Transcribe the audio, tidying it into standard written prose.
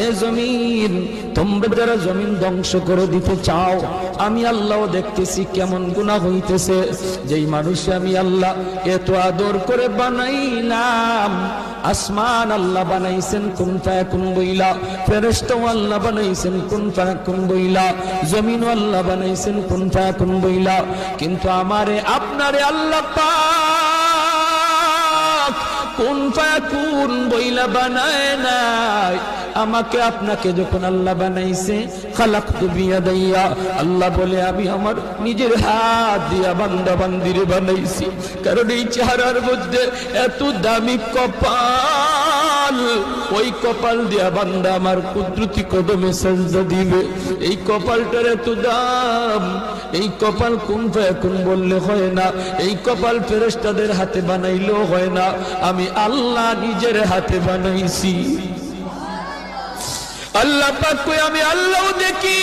এ জমিন, তোমরা যারা জমিন ধ্বংস করে দিতে চাও, আমি আল্লাহ দেখতেছি কেমন গুনাহ হইতেছে। যেই মানুষে আমি আল্লাহ এত আদর করে বানাইলাম, আসমান আল্লাহ বানাইছেন কুন ফায়াকুন বইলা, ফেরেশতা আল্লাহ বানাইছেন কুন ফায়াকুন বইলা, জমিন আল্লাহ বানাইছেন কুন ফায়াকুন বইলা, কিন্তু আমারে আপনারে আল্লাহ পাক কুন ফায়াকুন বইলা বানায় নাই। আমাকে আপনাকে যখন আল্লাহ বানাইছে, খালাকতু বিয়াদাইয়া, আল্লাহ বলে আমি আমার নিজের হাত দিয়া বান্দা বান্দিরে বানাইছি। কারণ এই চেহারার মধ্যে এত দামি কপাল, ওই কপাল দিয়া বান্দা আমার কুদরতি কদমে সাজদা দিবে। এই কপালটার এত দাম, এই কপাল কুন ফায়াকুন বললে হয় না, এই কপাল ফেরেশতাদের হাতে বানাইলেও হয় না, আমি আল্লাহ নিজের হাতে বানাইছি। আল্লাহ পাক কই আমি আল্লাহ দেখি,